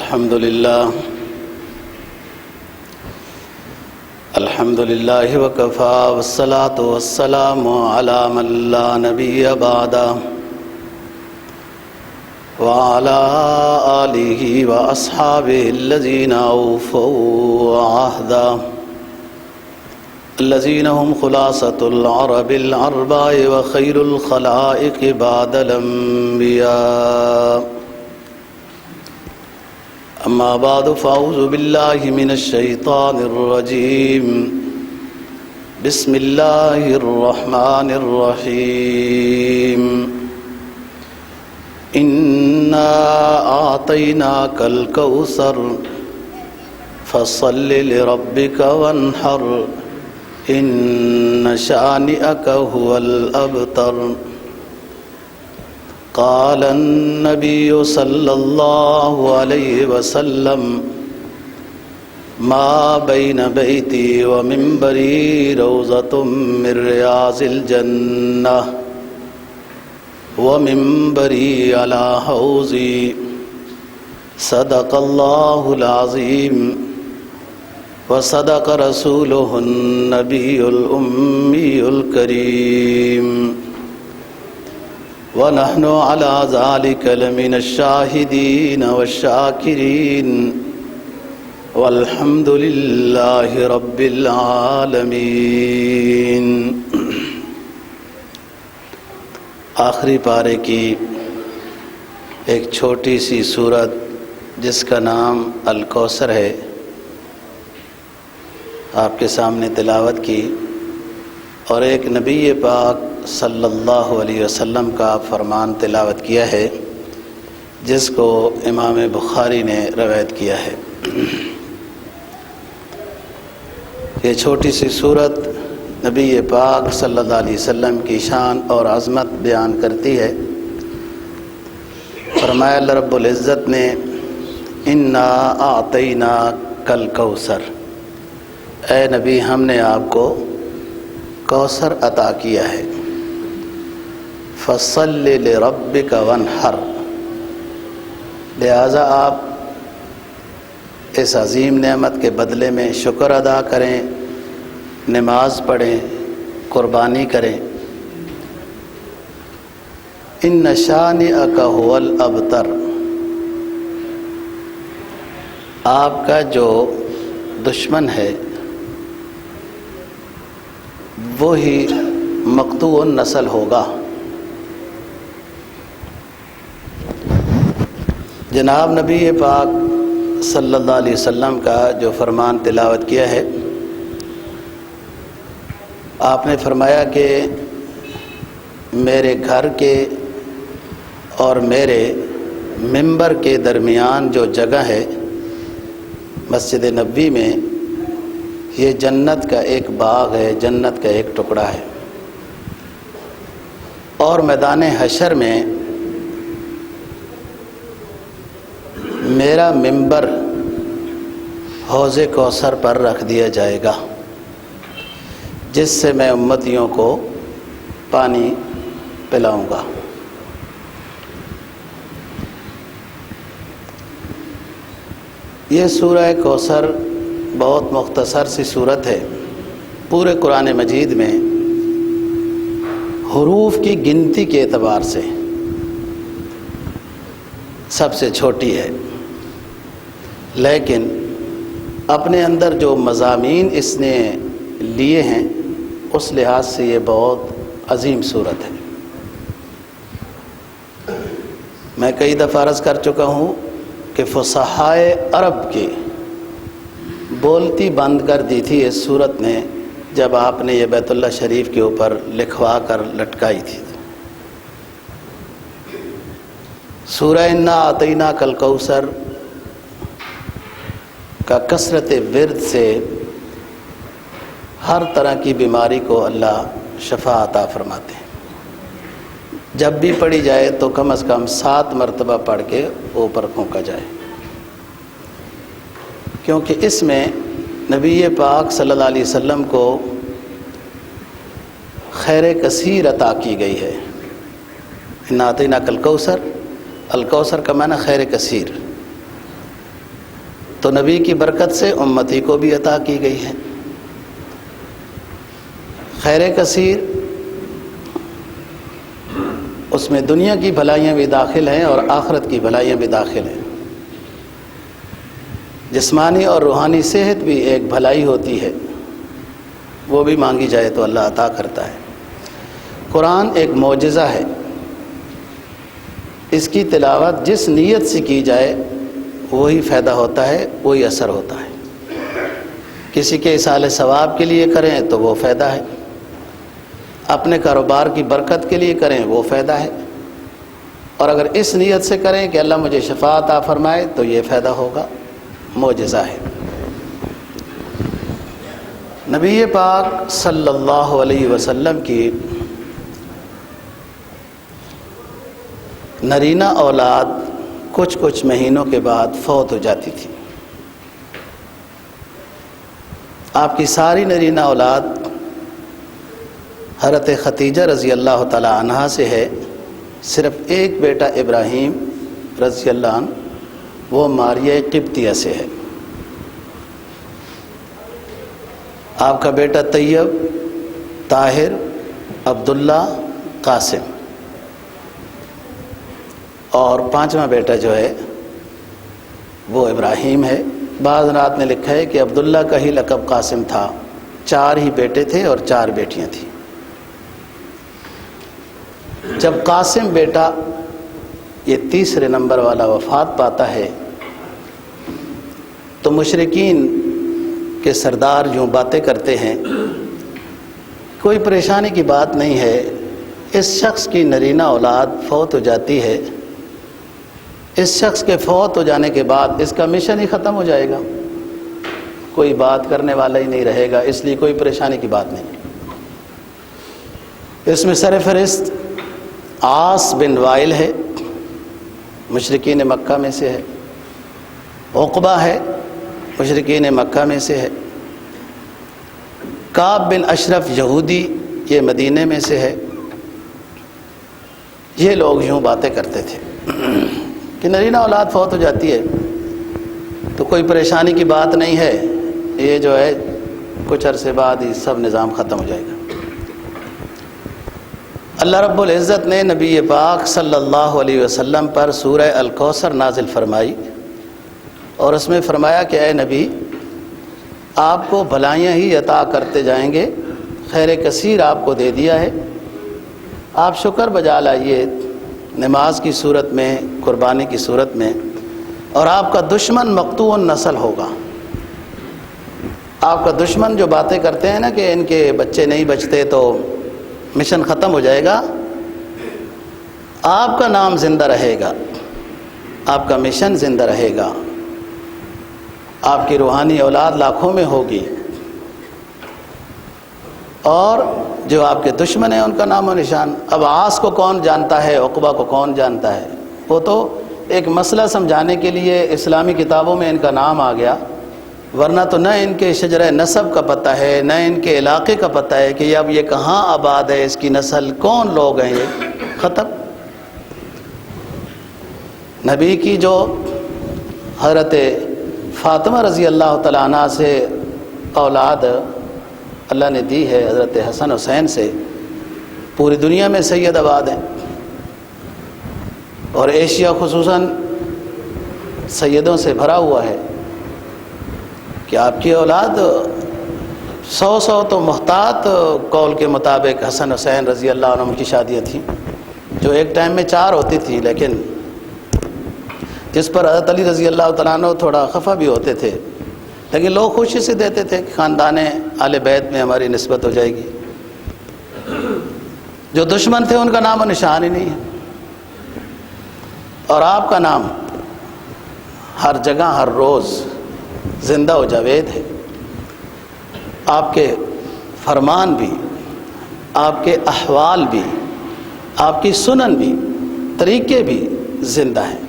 الحمد لله وكفى والصلاة والسلام على من لا نبي بعده وعلى آله وأصحابه الذين أوفوا عهدا الذين هم خلاصة العرب الأربع وخير الخلائق بعد الأنبياء. أما بعد فأعوذ بالله من الشيطان الرجيم. بسم الله الرحمن الرحيم. إنا أعطيناك الكوثر فصل لربك وانحر إن شانئك هو الأبتر. قال النبي صلى الله عليه وسلم ما بين بيتي ومنبري روضة من رياض الجنة ومنبري على حوضي. صدق الله العظيم وصدق رسوله النبي الأمي الكريم ونحن على ذلك لمن الشاهدين والشاكرين والحمد لله رب العالمين. آخری پارے کی ایک چھوٹی سی سورت جس کا نام الکوثر ہے آپ کے سامنے تلاوت کی، اور ایک نبی پاک صلی اللہ علیہ وسلم کا فرمان تلاوت کیا ہے جس کو امام بخاری نے روایت کیا ہے. یہ چھوٹی سی سورت نبی پاک صلی اللہ علیہ وسلم کی شان اور عظمت بیان کرتی ہے. فرمایا اللہ رب العزت نے انا اعطیناک الکوثر، اے نبی ہم نے آپ کو کوثر عطا کیا ہے. فصل لربک وانحر، لہذا آپ اس عظیم نعمت کے بدلے میں شکر ادا کریں، نماز پڑھیں، قربانی کریں. ان شانئک هو الابتر، آپ کا جو دشمن ہے وہی مقطوع النسل ہوگا. جناب نبی پاک صلی اللہ علیہ وسلم کا جو فرمان تلاوت کیا ہے، آپ نے فرمایا کہ میرے گھر کے اور میرے ممبر کے درمیان جو جگہ ہے مسجد نبوی میں، یہ جنت کا ایک باغ ہے، جنت کا ایک ٹکڑا ہے. اور میدان حشر میں میرا ممبر حوض کوثر پر رکھ دیا جائے گا جس سے میں امتیوں کو پانی پلاؤں گا. یہ سورہ کوثر بہت مختصر سی صورت ہے. پورے قرآن مجید میں حروف کی گنتی کے اعتبار سے سب سے چھوٹی ہے، لیکن اپنے اندر جو مضامین اس نے لیے ہیں اس لحاظ سے یہ بہت عظیم صورت ہے. میں کئی دفعہ عرض کر چکا ہوں کہ فصحائے عرب کی بولتی بند کر دی تھی اس صورت نے جب آپ نے یہ بیت اللہ شریف کے اوپر لکھوا کر لٹکائی تھی. سورہ انا اعطیناک الکوثر کا کثرت ورد سے ہر طرح کی بیماری کو اللہ شفا عطا فرماتے ہیں. جب بھی پڑھی جائے تو کم از کم 7 مرتبہ پڑھ کے اوپر پھونکا جائے، کیونکہ اس میں نبی پاک صلی اللہ علیہ وسلم کو خیر کثیر عطا کی گئی ہے. انا اعطیناک الکوثر، الکوثر کا معنی خیر کثیر. تو نبی کی برکت سے امتی کو بھی عطا کی گئی ہے۔ خیر کثیر، اس میں دنیا کی بھلائیاں بھی داخل ہیں اور آخرت کی بھلائیاں بھی داخل ہیں۔ جسمانی اور روحانی صحت بھی ایک بھلائی ہوتی ہے، وہ بھی مانگی جائے تو اللہ عطا کرتا ہے۔ قرآن ایک معجزہ ہے، اس کی تلاوت جس نیت سے کی جائے وہی فائدہ ہوتا ہے، وہی اثر ہوتا ہے۔ کسی کے ایصال ثواب کے لیے کریں تو وہ فائدہ ہے، اپنے کاروبار کی برکت کے لیے کریں وہ فائدہ ہے، اور اگر اس نیت سے کریں کہ اللہ مجھے شفا عطا فرمائے تو یہ فائدہ ہوگا، معجزہ ہے۔ نبی پاک صلی اللہ علیہ وسلم کی نرینہ اولاد کچھ مہینوں کے بعد فوت ہو جاتی تھی۔ آپ کی ساری نرینہ اولاد حضرت خدیجہ رضی اللہ تعالی عنہا سے ہے، صرف ایک بیٹا ابراہیم رضی اللہ عنہ وہ ماریہ قبطیہ سے ہے۔ آپ کا بیٹا طیب، طاہر، عبداللہ، قاسم، اور پانچواں بیٹا جو ہے وہ ابراہیم ہے۔ بعض رات نے لکھا ہے کہ عبداللہ کا ہی لقب قاسم تھا، 4 ہی بیٹے تھے اور 4 بیٹیاں تھیں۔ جب قاسم بیٹا یہ تیسرے نمبر والا وفات پاتا ہے تو مشرکین کے سردار یوں باتیں کرتے ہیں، کوئی پریشانی کی بات نہیں ہے، اس شخص کی نرینہ اولاد فوت ہو جاتی ہے، اس شخص کے فوت ہو جانے کے بعد اس کا مشن ہی ختم ہو جائے گا، کوئی بات کرنے والا ہی نہیں رہے گا، اس لیے کوئی پریشانی کی بات نہیں۔ اس میں سرفہرست عاص بن وائل ہے، مشرکین مکہ میں سے ہے، عقبہ ہے، مشرکین مکہ میں سے ہے، کعب بن اشرف یہودی یہ مدینے میں سے ہے۔ یہ لوگ یوں باتیں کرتے تھے کہ نرینہ اولاد فوت ہو جاتی ہے تو کوئی پریشانی کی بات نہیں ہے، یہ جو ہے کچھ عرصے بعد ہی سب نظام ختم ہو جائے گا۔ اللہ رب العزت نے نبی پاک صلی اللہ علیہ وسلم پر سورہ الکوثر نازل فرمائی اور اس میں فرمایا کہ اے نبی، آپ کو بھلائیاں ہی عطا کرتے جائیں گے، خیر کثیر آپ کو دے دیا ہے، آپ شکر بجا لائیے نماز کی صورت میں، قربانی کی صورت میں، اور آپ کا دشمن مقطوع نسل ہوگا۔ آپ کا دشمن جو باتیں کرتے ہیں نا کہ ان کے بچے نہیں بچتے تو مشن ختم ہو جائے گا، آپ کا نام زندہ رہے گا، آپ کا مشن زندہ رہے گا، آپ کی روحانی اولاد لاکھوں میں ہوگی، اور جو آپ کے دشمن ہیں ان کا نام و نشان۔ اب عاص کو کون جانتا ہے، عقبہ کو کون جانتا ہے؟ وہ تو ایک مسئلہ سمجھانے کے لیے اسلامی کتابوں میں ان کا نام آ گیا، ورنہ تو نہ ان کے شجرہ نسب کا پتہ ہے، نہ ان کے علاقے کا پتہ ہے کہ اب یہ کہاں آباد ہے، اس کی نسل کون لوگ ہیں، یہ ختم۔ نبی کی جو حضرت فاطمہ رضی اللہ تعالیٰ عنہ سے اولاد اللہ نے دی ہے، حضرت حسن حسین سے، پوری دنیا میں سید آباد ہیں، اور ایشیا خصوصاً سیدوں سے بھرا ہوا ہے کہ آپ کی اولاد 100 تو محتاط قول کے مطابق حسن حسین رضی اللہ عنہ کی شادیاں تھیں، جو ایک ٹائم میں 4 ہوتی تھی، لیکن جس پر حضرت علی رضی اللہ تعالیٰ عنہ تھوڑا خفا بھی ہوتے تھے، لیکن لوگ خوشی سے دیتے تھے کہ خاندان آل بیت میں ہماری نسبت ہو جائے گی۔ جو دشمن تھے ان کا نام و نشان ہی نہیں ہے، اور آپ کا نام ہر جگہ ہر روز زندہ و جاوید ہے، آپ کے فرمان بھی، آپ کے احوال بھی، آپ کی سنن بھی، طریقے بھی زندہ ہیں،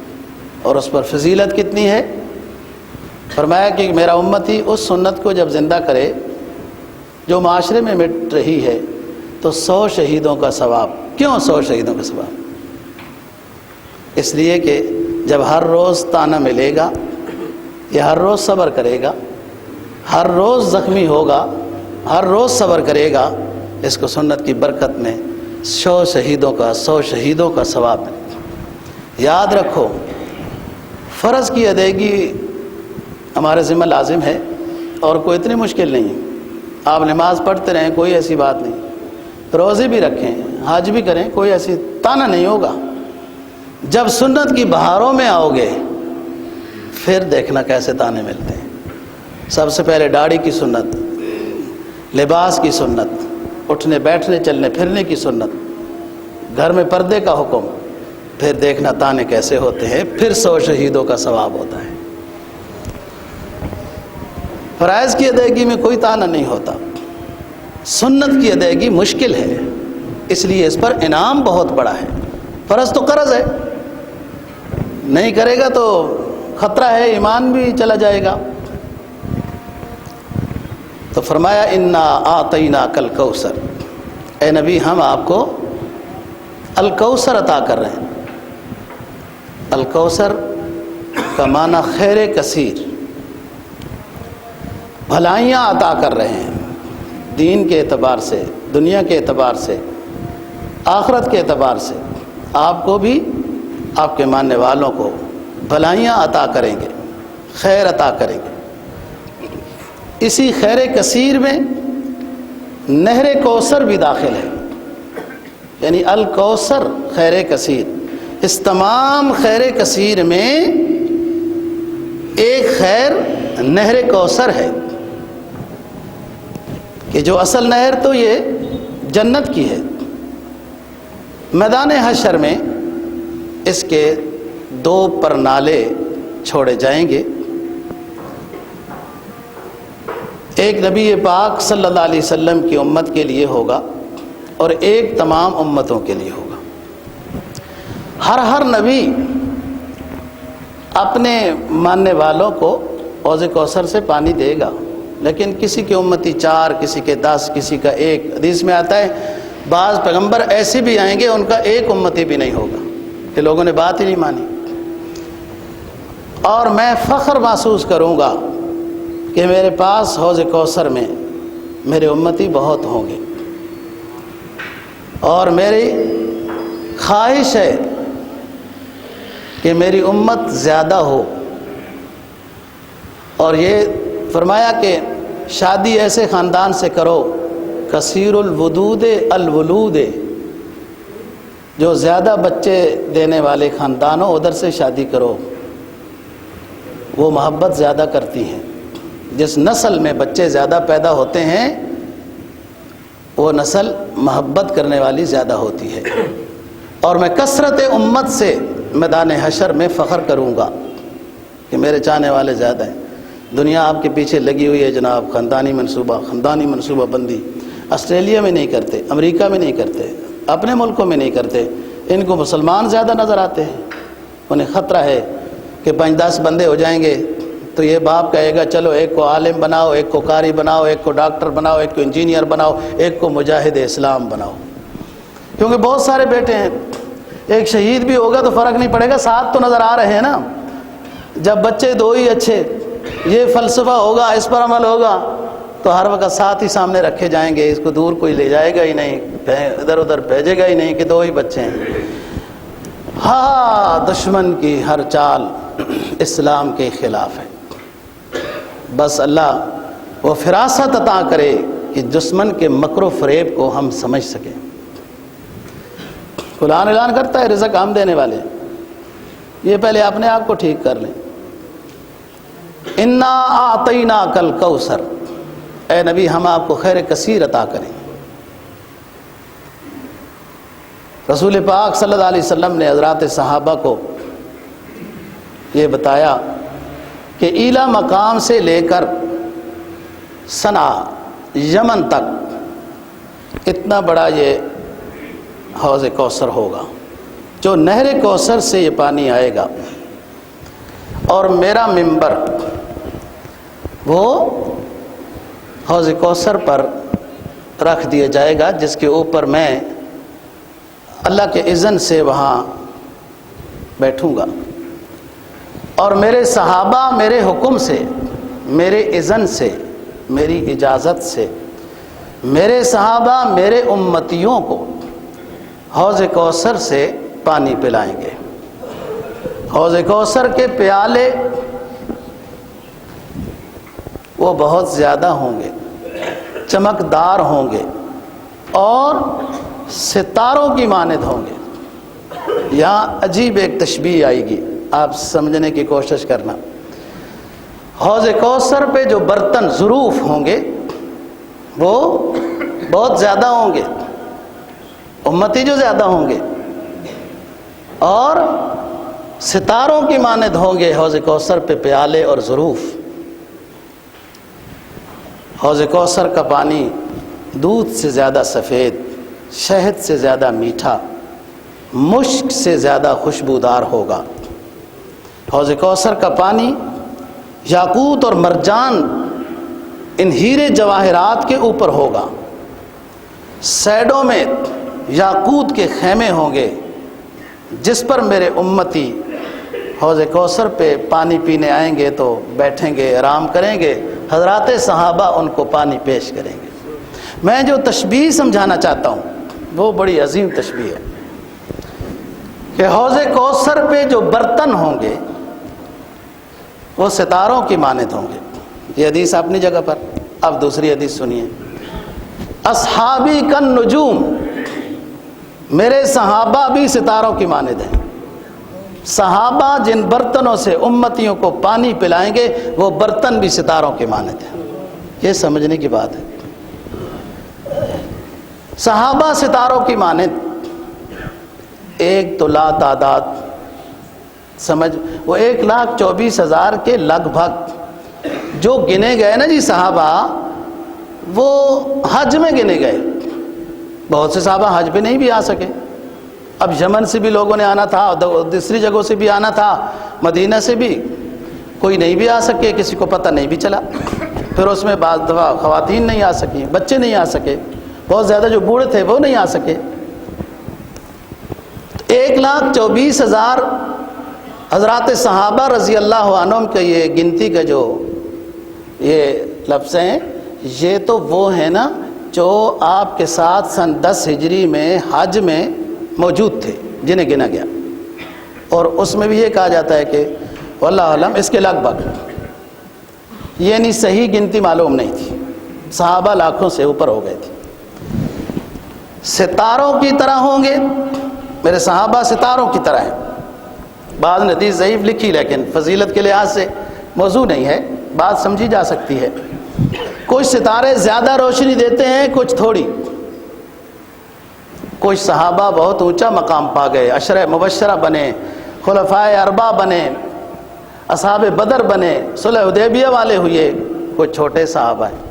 اور اس پر فضیلت کتنی ہے۔ فرمایا کہ میرا امتی اس سنت کو جب زندہ کرے جو معاشرے میں مٹ رہی ہے تو 100 شہیدوں کا ثواب۔ کیوں 100 شہیدوں کا ثواب؟ اس لیے کہ جب ہر روز تانا ملے گا یہ ہر روز صبر کرے گا، ہر روز زخمی ہوگا، ہر روز صبر کرے گا، اس کو سنت کی برکت میں 100 شہیدوں کا ثواب ملے گا۔ یاد رکھو، فرض کی ادائیگی ہمارے ذمہ لازم ہے اور کوئی اتنی مشکل نہیں ہے۔ آپ نماز پڑھتے رہیں، کوئی ایسی بات نہیں، روزے بھی رکھیں، حج بھی کریں، کوئی ایسی تانا نہیں ہوگا۔ جب سنت کی بہاروں میں آؤ گے پھر دیکھنا کیسے تانے ملتے ہیں۔ سب سے پہلے داڑھی کی سنت، لباس کی سنت، اٹھنے بیٹھنے چلنے پھرنے کی سنت، گھر میں پردے کا حکم، پھر دیکھنا تانے کیسے ہوتے ہیں، پھر 100 شہیدوں کا ثواب ہوتا ہے۔ فرائض کی ادائیگی میں کوئی تانا نہیں ہوتا، سنت کی ادائیگی مشکل ہے، اس لیے اس پر انعام بہت بڑا ہے۔ فرض تو قرض ہے، نہیں کرے گا تو خطرہ ہے، ایمان بھی چلا جائے گا۔ تو فرمایا انا اعطیناک الکوثر، اے نبی ہم آپ کو الکوثر عطا کر رہے ہیں۔ الکوثر کا معنی خیر کثیر، بھلائیاں عطا کر رہے ہیں، دین کے اعتبار سے، دنیا کے اعتبار سے، آخرت کے اعتبار سے، آپ کو بھی آپ کے ماننے والوں کو بھلائیاں عطا کریں گے، خیر عطا کریں گے۔ اسی خیر کثیر میں نہر کوثر بھی داخل ہے، یعنی الکوثر خیر کثیر، اس تمام خیر کثیر میں ایک خیر نہر کوثر ہے کہ جو اصل نہر تو یہ جنت کی ہے۔ میدان حشر میں اس کے 2 پرنالے چھوڑے جائیں گے، ایک نبی پاک صلی اللہ علیہ وسلم کی امت کے لیے ہوگا اور ایک تمام امتوں کے لیے ہوگا۔ ہر نبی اپنے ماننے والوں کو حوض کوثر سے پانی دے گا، لیکن کسی کے امتی 4، کسی کے 10، کسی کا 1۔ حدیث میں آتا ہے بعض پیغمبر ایسے بھی آئیں گے ان کا ایک امتی بھی نہیں ہوگا کہ لوگوں نے بات ہی نہیں مانی، اور میں فخر محسوس کروں گا کہ میرے پاس حوض کوثر میں میرے امتی بہت ہوں گے، اور میری خواہش ہے کہ میری امت زیادہ ہو۔ اور یہ فرمایا کہ شادی ایسے خاندان سے کرو کثیر الودود الولود، جو زیادہ بچے دینے والے خاندان ہو ادھر سے شادی کرو، وہ محبت زیادہ کرتی ہیں۔ جس نسل میں بچے زیادہ پیدا ہوتے ہیں وہ نسل محبت کرنے والی زیادہ ہوتی ہے، اور میں کثرت امت سے میدان حشر میں فخر کروں گا کہ میرے چاہنے والے زیادہ ہیں۔ دنیا آپ کے پیچھے لگی ہوئی ہے جناب، خاندانی منصوبہ بندی آسٹریلیا میں نہیں کرتے، امریکہ میں نہیں کرتے، اپنے ملکوں میں نہیں کرتے، ان کو مسلمان زیادہ نظر آتے ہیں۔ انہیں خطرہ ہے کہ 5-10 بندے ہو جائیں گے تو یہ باپ کہے گا چلو ایک کو عالم بناؤ، ایک کو قاری بناؤ، ایک کو ڈاکٹر بناؤ، ایک کو انجینئر بناؤ، ایک کو مجاہد اسلام بناؤ، کیونکہ بہت سارے بیٹے ہیں۔ ایک شہید بھی ہوگا تو فرق نہیں پڑے گا، 7 تو نظر آ رہے ہیں نا۔ جب بچے 2 ہی اچھے، یہ فلسفہ ہوگا، اس پر عمل ہوگا تو ہر وقت 7 ہی سامنے رکھے جائیں گے، اس کو دور کوئی لے جائے گا ہی نہیں، ادھر ادھر بھیجے گا ہی نہیں کہ 2 ہی بچے ہیں۔ ہاں، دشمن کی ہر چال اسلام کے خلاف ہے۔ بس اللہ وہ فراست عطا کرے کہ دشمن کے مکر و فریب کو ہم سمجھ سکیں۔ قرآن اعلان کرتا ہے رزق ہم دینے والے، یہ پہلے اپنے آپ کو ٹھیک کر لیں۔ انا اعطیناک الکوثر، اے نبی ہم آپ کو خیر کثیر عطا کریں۔ رسول پاک صلی اللہ علیہ وسلم نے حضرات صحابہ کو یہ بتایا کہ ایلا مقام سے لے کر صنعا یمن تک اتنا بڑا یہ حوض کوثر ہوگا، جو نہر کوثر سے یہ پانی آئے گا، اور میرا منبر وہ حوض کوثر پر رکھ دیا جائے گا، جس کے اوپر میں اللہ کے اذن سے وہاں بیٹھوں گا۔ اور میرے صحابہ میرے حکم سے، میرے اذن سے، میری اجازت سے، میرے صحابہ میرے امتیوں کو حوض کوثر سے پانی پلائیں گے۔ حوض کوثر کے پیالے وہ بہت زیادہ ہوں گے، چمکدار ہوں گے اور ستاروں کی مانند ہوں گے۔ یہاں عجیب ایک تشبیہ آئے گی، آپ سمجھنے کی کوشش کرنا۔ حوض کوثر پہ جو برتن ظروف ہوں گے وہ بہت زیادہ ہوں گے، امتی جو زیادہ ہوں گے، اور ستاروں کی مانند ہوں گے حوض کوثر پہ پیالے اور ظروف۔ حوض کوثر کا پانی دودھ سے زیادہ سفید، شہد سے زیادہ میٹھا، مشک سے زیادہ خوشبودار ہوگا۔ حوض کوثر کا پانی یاقوت اور مرجان، ان ہیرے جواہرات کے اوپر ہوگا۔ سائڈوں میں یاقوت کے خیمے ہوں گے جس پر میرے امتی حوض کوثر پہ پانی پینے آئیں گے تو بیٹھیں گے، آرام کریں گے، حضرات صحابہ ان کو پانی پیش کریں گے۔ میں جو تشبیہ سمجھانا چاہتا ہوں وہ بڑی عظیم تشبیہ ہے کہ حوض کوثر پہ جو برتن ہوں گے وہ ستاروں کی مانند ہوں گے۔ یہ حدیث اپنی جگہ پر۔ اب دوسری حدیث سنیے، اصحابی کن نجوم، میرے صحابہ بھی ستاروں کی مانند ہیں۔ صحابہ جن برتنوں سے امتیوں کو پانی پلائیں گے وہ برتن بھی ستاروں کے مانند ہیں۔ یہ سمجھنے کی بات ہے۔ صحابہ ستاروں کی مانند، ایک تو لا تعداد، سمجھ، وہ 1,24,000 کے لگ بھگ جو گنے گئے نا جی صحابہ، وہ حج میں گنے گئے۔ بہت سے صحابہ حج پہ نہیں بھی آ سکے۔ اب یمن سے بھی لوگوں نے آنا تھا، دوسری جگہوں سے بھی آنا تھا، مدینہ سے بھی کوئی نہیں بھی آ سکے، کسی کو پتہ نہیں بھی چلا۔ پھر اس میں بعض دفعہ خواتین نہیں آ سکیں، بچے نہیں آ سکے، بہت زیادہ جو بوڑھے تھے وہ نہیں آ سکے۔ 1,24,000 حضرات صحابہ رضی اللہ عنہم کا یہ گنتی کا جو یہ لفظ ہیں، یہ تو وہ ہیں نا جو آپ کے ساتھ سن 10 ہجری میں حج میں موجود تھے، جنہیں گنا گیا۔ اور اس میں بھی یہ کہا جاتا ہے کہ واللہ علم اس کے لگ بھگ، یعنی صحیح گنتی معلوم نہیں تھی، صحابہ لاکھوں سے اوپر ہو گئے تھے۔ ستاروں کی طرح ہوں گے، میرے صحابہ ستاروں کی طرح ہیں۔ بعض حدیث ضعیف لکھی لیکن فضیلت کے لحاظ سے موضوع نہیں ہے، بات سمجھی جا سکتی ہے۔ کچھ ستارے زیادہ روشنی دیتے ہیں، کچھ تھوڑی۔ کچھ صحابہ بہت اونچا مقام پا گئے، عشرہ مبشرہ بنے، خلفائے اربعہ بنے، اصحاب بدر بنے، صلح حدیبیہ والے ہوئے۔ کچھ چھوٹے صحابہ ہیں،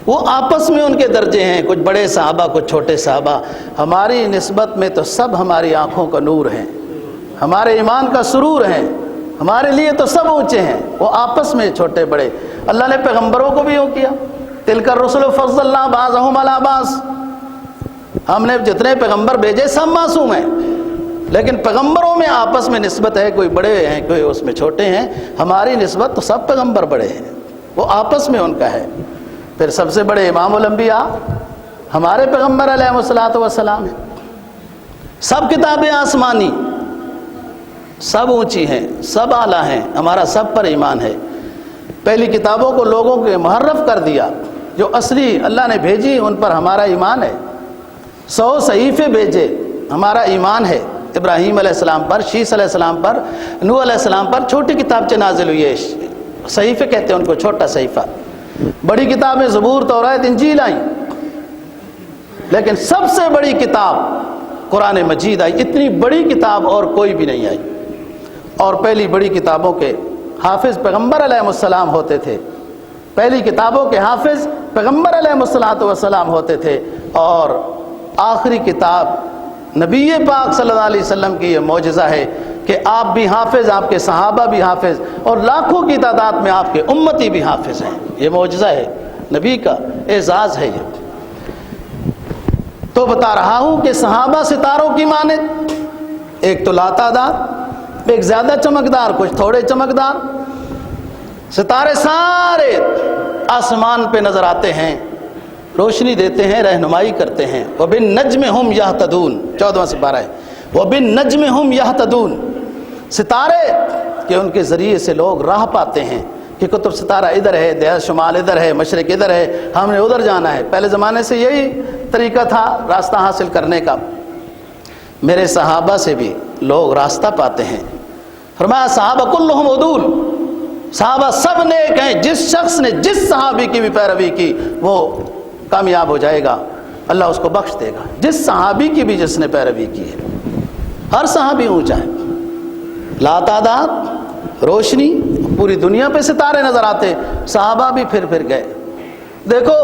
وہ آپس میں ان کے درجے ہیں، کچھ بڑے صحابہ کچھ چھوٹے صحابہ۔ ہماری نسبت میں تو سب ہماری آنکھوں کا نور ہیں، ہمارے ایمان کا سرور ہیں، ہمارے لیے تو سب اونچے ہیں، وہ آپس میں چھوٹے بڑے۔ اللہ نے پیغمبروں کو بھی یوں کیا، تلک الرسل فضلنا بعضهم علی بعض۔ ہم نے جتنے پیغمبر بھیجے سب معصوم ہیں، لیکن پیغمبروں میں آپس میں نسبت ہے، کوئی بڑے ہیں کوئی اس میں چھوٹے ہیں۔ ہماری نسبت تو سب پیغمبر بڑے ہیں، وہ آپس میں ان کا ہے۔ پھر سب سے بڑے امام الانبیاء ہمارے پیغمبر علیہ الصلوۃ والسلام ہیں۔ سب کتابیں آسمانی، سب اونچی ہیں، سب اعلیٰ ہیں، ہمارا سب پر ایمان ہے۔ پہلی کتابوں کو لوگوں کے محرف کر دیا، جو اصلی اللہ نے بھیجی ان پر ہمارا ایمان ہے۔ 100 صحیفے بھیجے، ہمارا ایمان ہے۔ ابراہیم علیہ السلام پر، شیس علیہ السلام پر، نوح علیہ السلام پر چھوٹی کتابچے نازل ہوئی ہے، صحیفے کہتے ہیں ان کو، چھوٹا صحیفہ۔ بڑی کتابیں زبور، تورات، انجیل آئیں، لیکن سب سے بڑی کتاب قرآن مجید آئی۔ اتنی بڑی کتاب اور کوئی بھی نہیں آئی۔ اور پہلی بڑی کتابوں کے حافظ پیغمبر علیہ السلام ہوتے تھے، پہلی کتابوں کے حافظ پیغمبر علیہ السلام ہوتے تھے، اور آخری کتاب نبی پاک صلی اللہ علیہ وسلم کی یہ معجزہ ہے کہ آپ بھی حافظ، آپ کے صحابہ بھی حافظ، اور لاکھوں کی تعداد میں آپ کے امتی بھی حافظ ہیں۔ یہ معجزہ ہے، نبی کا اعزاز ہے یہ۔ تو بتا رہا ہوں کہ صحابہ ستاروں کی مانند، ایک تو لا تعداد، ایک زیادہ چمکدار، کچھ تھوڑے چمکدار۔ ستارے سارے آسمان پہ نظر آتے ہیں، روشنی دیتے ہیں، رہنمائی کرتے ہیں۔ وَبِالنَّجْمِ هُمْ يَهْتَدُونَ 14واں سپارہ ہے، وَبِالنَّجْمِ هُمْ يَهْتَدُونَ۔ ستارے کہ ان کے ذریعے سے لوگ راہ پاتے ہیں کہ قطب ستارہ ادھر ہے، دیہات شمال ادھر ہے، مشرق ادھر ہے، ہم نے ادھر جانا ہے۔ پہلے زمانے سے یہی طریقہ تھا راستہ حاصل کرنے کا۔ میرے صحابہ سے بھی لوگ راستہ پاتے ہیں۔ فرمایا صحابہ کلہم عدول، صحابہ سب نیک ہیں، جس شخص نے جس صحابی کی بھی پیروی کی وہ کامیاب ہو جائے گا، اللہ اس کو بخش دے گا۔ جس صحابی کی بھی جس نے پیروی کی ہے، ہر صحابی اونچا ہے، لا تعداد روشنی، پوری دنیا پہ ستارے نظر آتے، صحابہ بھی پھر گئے۔ دیکھو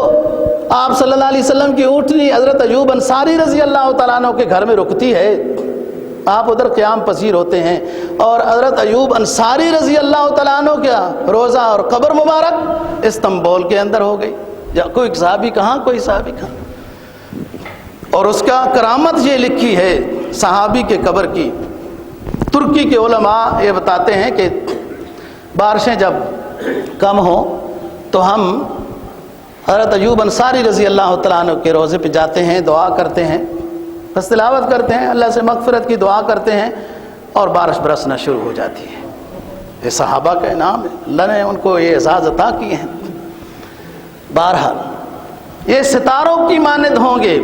آپ صلی اللہ علیہ وسلم کی اونٹنی حضرت ایوب انصاری رضی اللہ تعالیٰ عنہ کے گھر میں رکتی ہے، آپ ادھر قیام پذیر ہوتے ہیں، اور حضرت ایوب انصاری رضی اللہ تعالیٰ عنہ کا روزہ اور قبر مبارک استنبول کے اندر ہو گئی۔ کوئی صحابی کہاں، کوئی صحابی کہاں۔ اور اس کا کرامت یہ لکھی ہے صحابی کے قبر کی۔ ترکی کے علماء یہ بتاتے ہیں کہ بارشیں جب کم ہوں تو ہم حضرت ایوب انصاری رضی اللہ تعالیٰ عنہ کے روزے پہ جاتے ہیں، دعا کرتے ہیں، بس تلاوت کرتے ہیں، اللہ سے مغفرت کی دعا کرتے ہیں، اور بارش برسنا شروع ہو جاتی ہے۔ یہ صحابہ کا انعام ہے، اللہ نے ان کو یہ اعزاز عطا کیے ہیں۔ بہرحال یہ ستاروں کی مانند ہوں گے،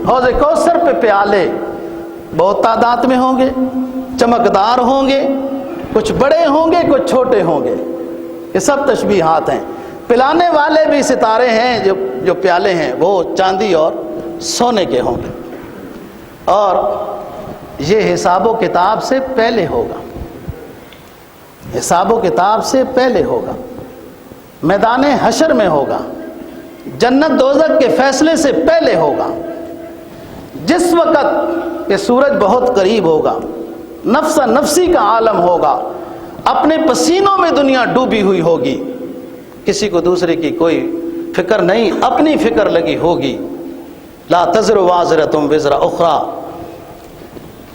حوض کوثر پہ پیالے بہت تعداد میں ہوں گے، چمکدار ہوں گے، کچھ بڑے ہوں گے، کچھ چھوٹے ہوں گے، یہ سب تشبیہات ہیں۔ پلانے والے بھی ستارے ہیں، جو پیالے ہیں وہ چاندی اور سونے کے ہوں گے، اور یہ حساب و کتاب سے پہلے ہوگا، حساب و کتاب سے پہلے ہوگا، میدان حشر میں ہوگا، جنت دوزخ کے فیصلے سے پہلے ہوگا۔ جس وقت یہ سورج بہت قریب ہوگا، نفس نفسی کا عالم ہوگا، اپنے پسینوں میں دنیا ڈوبی ہوئی ہوگی، کسی کو دوسرے کی کوئی فکر نہیں، اپنی فکر لگی ہوگی۔ لا تزر وازرۃ وزر اخری،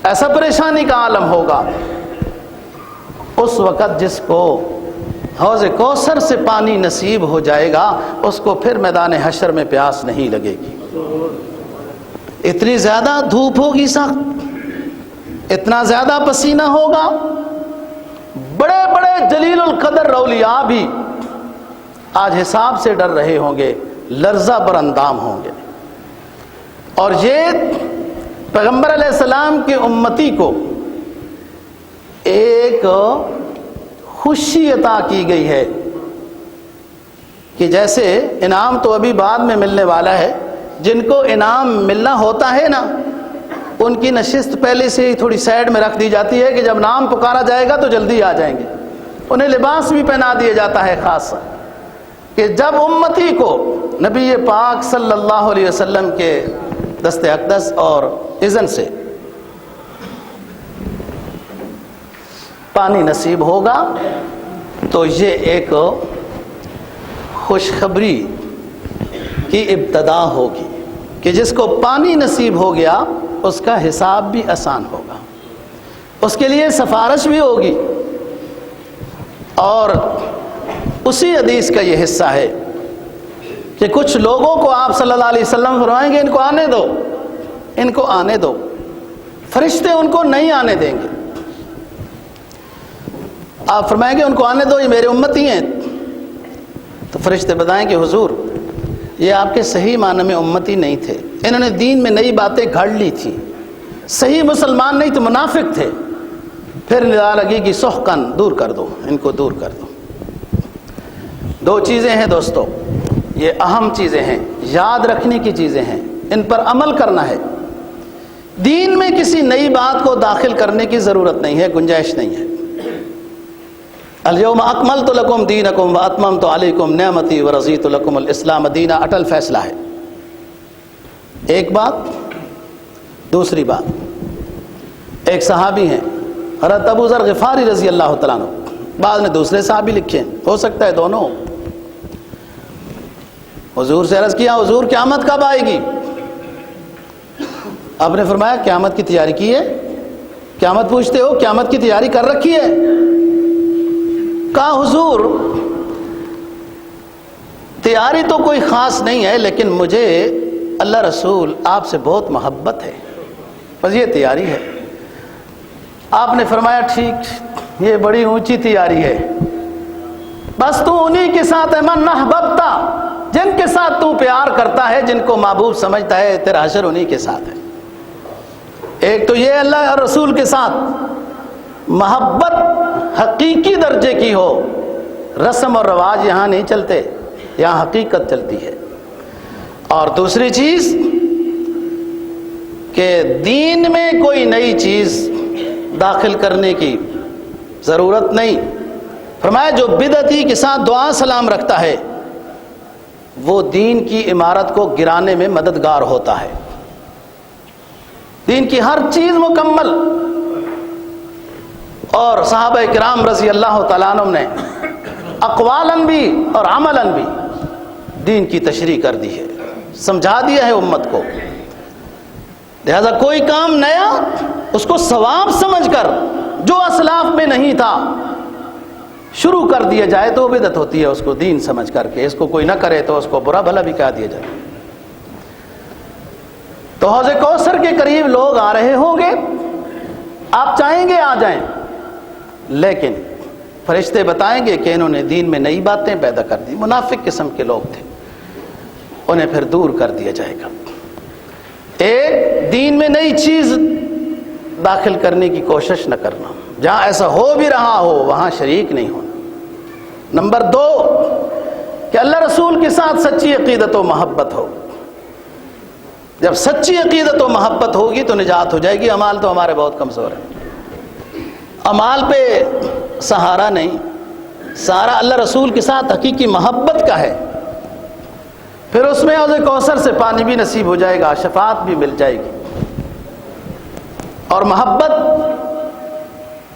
ایسا پریشانی کا عالم ہوگا۔ اس وقت جس کو حوض کوثر سے پانی نصیب ہو جائے گا، اس کو پھر میدان حشر میں پیاس نہیں لگے گی۔ اتنی زیادہ دھوپ ہوگی سخت، اتنا زیادہ پسینہ ہوگا، بڑے بڑے جلیل القدر اولیاء بھی آج حساب سے ڈر رہے ہوں گے، لرزہ بر اندام ہوں گے۔ اور یہ پیغمبر علیہ السلام کی امتی کو ایک خوشی عطا کی گئی ہے کہ جیسے انعام تو ابھی بعد میں ملنے والا ہے، جن کو انعام ملنا ہوتا ہے نا، ان کی نشست پہلے سے ہی تھوڑی سائڈ میں رکھ دی جاتی ہے کہ جب نام پکارا جائے گا تو جلدی آ جائیں گے۔ انہیں لباس بھی پہنا دیا جاتا ہے خاص، کہ جب امتی کو نبی پاک صلی اللہ علیہ وسلم کے دست اقدس اور اذن سے پانی نصیب ہوگا تو یہ ایک خوشخبری کی ابتدا ہوگی کہ جس کو پانی نصیب ہو گیا اس کا حساب بھی آسان ہوگا، اس کے لیے سفارش بھی ہوگی۔ اور اسی حدیث کا یہ حصہ ہے کہ کچھ لوگوں کو آپ صلی اللہ علیہ وسلم فرمائیں گے ان کو آنے دو، ان کو آنے دو، فرشتے ان کو نہیں آنے دیں گے۔ آپ فرمائیں گے ان کو آنے دو، یہ میرے امتی ہیں، تو فرشتے بتائیں کہ حضور یہ آپ کے صحیح معنی میں امتی نہیں تھے، انہوں نے دین میں نئی باتیں گھڑ لی تھی، صحیح مسلمان نہیں تو منافق تھے۔ پھر ندا لگی کہ سحقن، دور کر دو، ان کو دور کر دو۔ دو چیزیں ہیں دوستو، یہ اہم چیزیں ہیں، یاد رکھنے کی چیزیں ہیں، ان پر عمل کرنا ہے۔ دین میں کسی نئی بات کو داخل کرنے کی ضرورت نہیں ہے، گنجائش نہیں ہے۔ الیوم اکملت لکم دینکم واتممت علیکم نعمتی ورضیت لکم الاسلام دینا، اٹل فیصلہ ہے۔ ایک بات، دوسری بات، ایک صحابی ہیں حضرت ابو ذر غفاری رضی اللہ تعالیٰ عنہ، بعد میں دوسرے صحابی لکھے ہیں، ہو سکتا ہے دونوں۔ حضور سے عرض کیا حضور قیامت کب آئے گی؟ آپ نے فرمایا قیامت کی تیاری کی ہے؟ قیامت پوچھتے ہو؟ قیامت کی تیاری کر رکھی ہے؟ کہا حضور تیاری تو کوئی خاص نہیں ہے، لیکن مجھے اللہ رسول آپ سے بہت محبت ہے، بس یہ تیاری ہے۔ آپ نے فرمایا ٹھیک، یہ بڑی اونچی تیاری ہے، بس تو انہی کے ساتھ ہے، من احببتا، جن کے ساتھ تو پیار کرتا ہے، جن کو محبوب سمجھتا ہے، تیرا حشر انہی کے ساتھ ہے۔ ایک تو یہ اللہ اور رسول کے ساتھ محبت حقیقی درجے کی ہو، رسم اور رواج یہاں نہیں چلتے، یہاں حقیقت چلتی ہے۔ اور دوسری چیز کہ دین میں کوئی نئی چیز داخل کرنے کی ضرورت نہیں۔ فرمایا جو بدعتی کے ساتھ دعا سلام رکھتا ہے وہ دین کی عمارت کو گرانے میں مددگار ہوتا ہے۔ دین کی ہر چیز مکمل، اور صحابہ کرام رضی اللہ تعالیٰ عنہم نے اقوالاً بھی اور عملاً بھی دین کی تشریح کر دی ہے، سمجھا دیا ہے امت کو۔ لہذا کوئی کام نیا اس کو ثواب سمجھ کر جو اسلاف میں نہیں تھا شروع کر دیا جائے تو بدعت ہوتی ہے، اس کو دین سمجھ کر کے۔ اس کو کوئی نہ کرے تو اس کو برا بھلا بھی کہہ دیا جائے۔ تو حوض کوثر کے قریب لوگ آ رہے ہوں گے، آپ چاہیں گے آ جائیں، لیکن فرشتے بتائیں گے کہ انہوں نے دین میں نئی باتیں پیدا کر دی، منافق قسم کے لوگ تھے، انہیں پھر دور کر دیا جائے گا۔ ایک، دین میں نئی چیز داخل کرنے کی کوشش نہ کرنا، جہاں ایسا ہو بھی رہا ہو وہاں شریک نہیں ہونا۔ نمبر دو کہ اللہ رسول کے ساتھ سچی عقیدت و محبت ہو۔ جب سچی عقیدت و محبت ہوگی تو نجات ہو جائے گی۔ اعمال تو ہمارے بہت کمزور ہیں، اعمال پہ سہارا نہیں، سہارا اللہ رسول کے ساتھ حقیقی محبت کا ہے، پھر اس میں حوض کوثر سے پانی بھی نصیب ہو جائے گا، شفاعت بھی مل جائے گی۔ اور محبت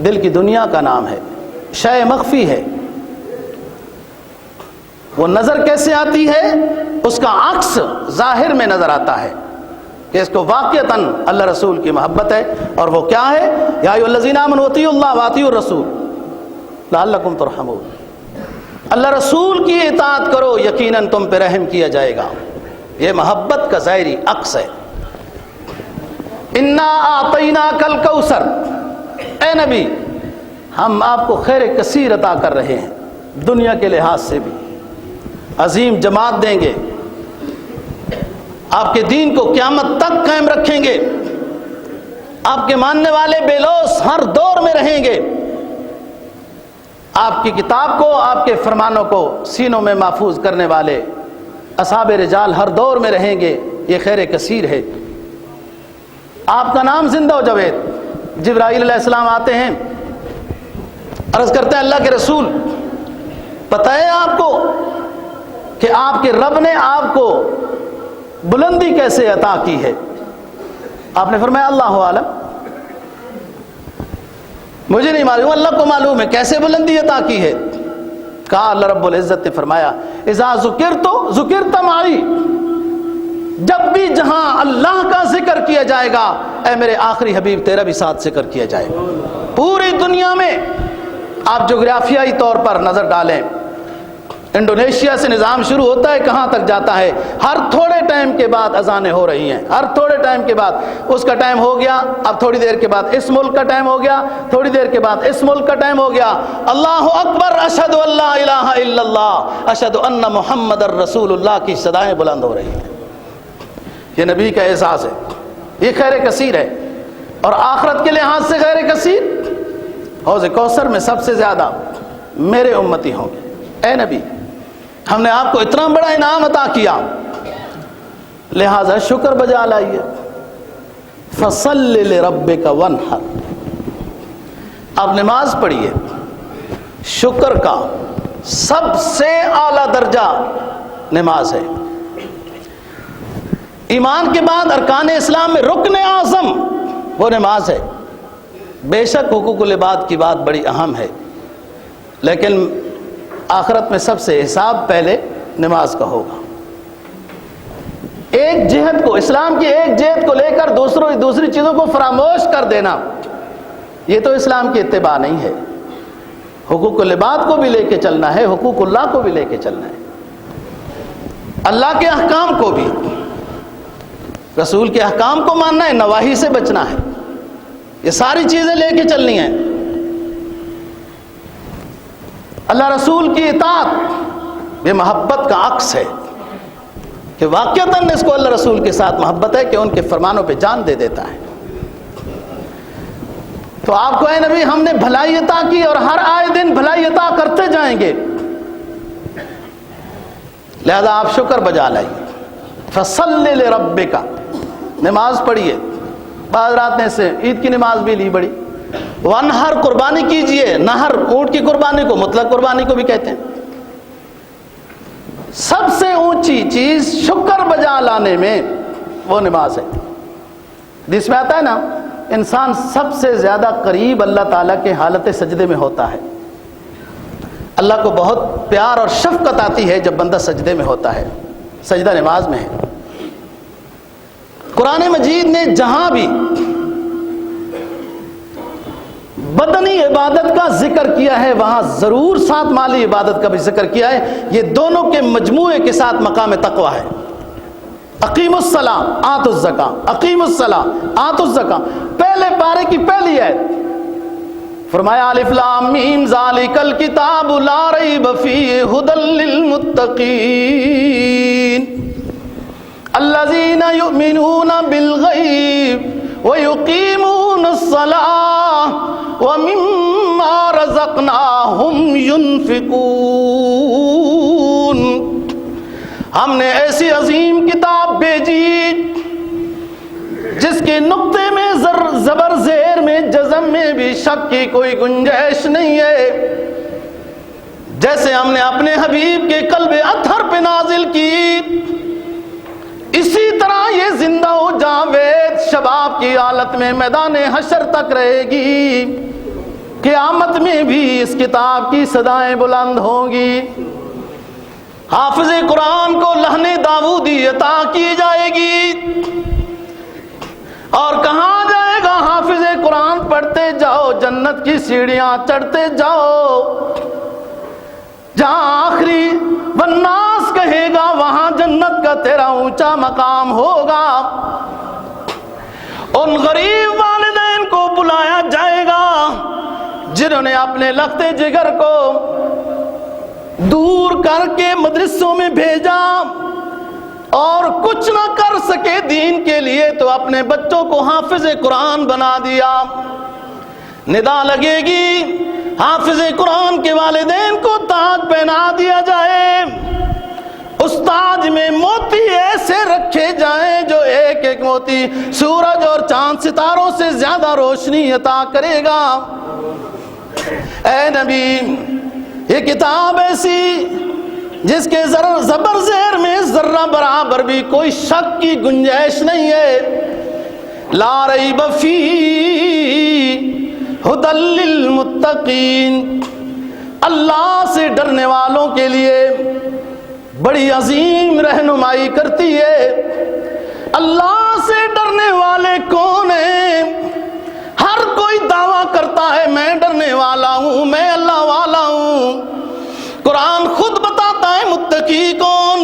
دل کی دنیا کا نام ہے، شے مخفی ہے، وہ نظر کیسے آتی ہے؟ اس کا عکس ظاہر میں نظر آتا ہے کہ اس کو واقعتاً اللہ رسول کی محبت ہے، اور وہ کیا ہے؟ یا ایھا الذین آمنوا اطیعوا اللہ واطیعوا الرسول لعلکم ترحمون۔ اللہ رسول کی اطاعت کرو، یقیناً تم پہ رحم کیا جائے گا۔ یہ محبت کا ظاہری عکس ہے۔ انا اعطیناک الکوثر، اے نبی ہم آپ کو خیر کثیر عطا کر رہے ہیں، دنیا کے لحاظ سے بھی عظیم جماعت دیں گے، آپ کے دین کو قیامت تک قائم رکھیں گے، آپ کے ماننے والے بے لوث ہر دور میں رہیں گے، آپ کی کتاب کو، آپ کے فرمانوں کو سینوں میں محفوظ کرنے والے اصحاب رجال ہر دور میں رہیں گے۔ یہ خیر کثیر ہے۔ آپ کا نام زندہ و جاوید۔ جبرائیل علیہ السلام آتے ہیں، عرض کرتے ہیں اللہ کے رسول پتہ ہے آپ کو کہ آپ کے رب نے آپ کو بلندی کیسے عطا کی ہے؟ آپ نے فرمایا اللہ عالم، مجھے نہیں معلوم، اللہ کو معلوم ہے کیسے بلندی عطا کی ہے۔ کہا اللہ رب العزت نے فرمایا اذا ذکرت ذکرت معی، جب بھی جہاں اللہ کا ذکر کیا جائے گا اے میرے آخری حبیب تیرا بھی ساتھ ذکر کیا جائے گا۔ پوری دنیا میں آپ جغرافیائی طور پر نظر ڈالیں، انڈونیشیا سے نظام شروع ہوتا ہے کہاں تک جاتا ہے؟ ہر تھوڑے ٹائم کے بعد اذانیں ہو رہی ہیں، ہر تھوڑے ٹائم کے بعد اس کا ٹائم ہو گیا، اب تھوڑی دیر کے بعد اس ملک کا ٹائم ہو گیا، تھوڑی دیر کے بعد اس ملک کا ٹائم ہو گیا۔ اللہ اکبر، اشہد ان لا الہ الا اللہ، اشہد ان محمد الرسول اللہ کی صدائیں بلند ہو رہی ہیں۔ یہ نبی کا اعزاز ہے، یہ خیر کثیر ہے، اور آخرت کے لحاظ سے خیر کثیر حوض کوثر میں سب سے زیادہ میرے امتی ہوں گے۔ اے نبی ہم نے آپ کو اتنا بڑا انعام عطا کیا، لہذا شکر بجا لائیے۔ فصل لربک وانحر، آپ نماز پڑھیے۔ شکر کا سب سے اعلیٰ درجہ نماز ہے۔ ایمان کے بعد ارکان اسلام میں رکن اعظم وہ نماز ہے۔ بے شک حقوق العباد کی بات بڑی اہم ہے، لیکن آخرت میں سب سے حساب پہلے نماز کا ہوگا۔ ایک جہت کو، اسلام کی ایک جہت کو لے کر دوسری چیزوں کو فراموش کر دینا یہ تو اسلام کی اتباع نہیں ہے۔ حقوق العباد کو بھی لے کے چلنا ہے، حقوق اللہ کو بھی لے کے چلنا ہے، اللہ کے احکام کو بھی، رسول کے احکام کو ماننا ہے، نواہی سے بچنا ہے، یہ ساری چیزیں لے کے چلنی ہیں۔ اللہ رسول کی اطاعت یہ محبت کا عکس ہے کہ واقعتاً اس کو اللہ رسول کے ساتھ محبت ہے کہ ان کے فرمانوں پہ جان دے دیتا ہے۔ تو آپ کو اے نبی ہم نے بھلائی عطا کی اور ہر آئے دن بھلائی عطا کرتے جائیں گے، لہذا آپ شکر بجا لائیے۔ فَصَلِّ لِرَبِّكَ، نماز پڑھیے، بعض رات نے سے عید کی نماز بھی لی بڑی، وَانْحَرْ، قربانی کیجئے، نہر اونٹ کی قربانی کو مطلق قربانی کو بھی کہتے ہیں۔ سب سے اونچی چیز شکر بجا لانے میں وہ نماز ہے۔ جس میں آتا ہے نا انسان سب سے زیادہ قریب اللہ تعالیٰ کے حالت سجدے میں ہوتا ہے، اللہ کو بہت پیار اور شفقت آتی ہے جب بندہ سجدے میں ہوتا ہے، سجدہ نماز میں ہے۔ قرآن مجید نے جہاں بھی بدنی عبادت کا ذکر کیا ہے وہاں ضرور ساتھ مالی عبادت کا بھی ذکر کیا ہے، یہ دونوں کے مجموعے کے ساتھ مقام تقویٰ ہے۔ اقیم الصلاۃ آتوا الزکاۃ، اقیم الصلاۃ آتوا الزکاۃ، پہلے پارے کی پہلی آیت فرمایا الف لام میم ذالک الکتاب لا ریب فیہ ھدی للمتقین الذین یؤمنون بالغیب ویقیمون الصلاۃ ومما رزقناہم ینفقون۔ ہم نے ایسی عظیم کتاب بھیجی جس کے نقطے میں زبر زیر میں جزم میں بھی شک کی کوئی گنجائش نہیں ہے، جیسے ہم نے اپنے حبیب کے قلب اطہر پہ نازل کی، اسی طرح یہ زندہ و جاوید شباب کی حالت میں میدان حشر تک رہے گی، قیامت میں بھی اس کتاب کی صدائیں بلند ہوں گی۔ حافظ قرآن کو لہن داؤدی عطا کی جائے گی، اور کہاں جائے گا حافظ قرآن پڑھتے جاؤ، جنت کی سیڑھیاں چڑھتے جاؤ، جہاں آخری والناس کہے گا وہاں جنت کا تیرا اونچا مقام ہوگا۔ ان غریب والدین کو بلایا جائے گا جنہوں نے اپنے لخت جگر کو دور کر کے مدرسوں میں بھیجا اور کچھ نہ کر سکے دین کے لیے تو اپنے بچوں کو حافظ قرآن بنا دیا۔ ندا لگے گی حافظ قرآن کے والدین کو تاج پہنا دیا جائے، اس تاج میں موتی ایسے رکھے جائیں جو ایک ایک موتی سورج اور چاند ستاروں سے زیادہ روشنی عطا کرے گا۔ اے نبی یہ کتاب ایسی جس کے زبر زیر میں ذرہ برابر بھی کوئی شک کی گنجائش نہیں ہے، لا ریب فیہ ھدی للمتقین، اللہ سے ڈرنے والوں کے لیے بڑی عظیم رہنمائی کرتی ہے۔ اللہ سے ڈرنے والے کون ہیں؟ ہر کوئی دعویٰ کرتا ہے میں ڈرنے والا ہوں، میں اللہ والا ہوں۔ قرآن خود بتاتا ہے متقی کون؟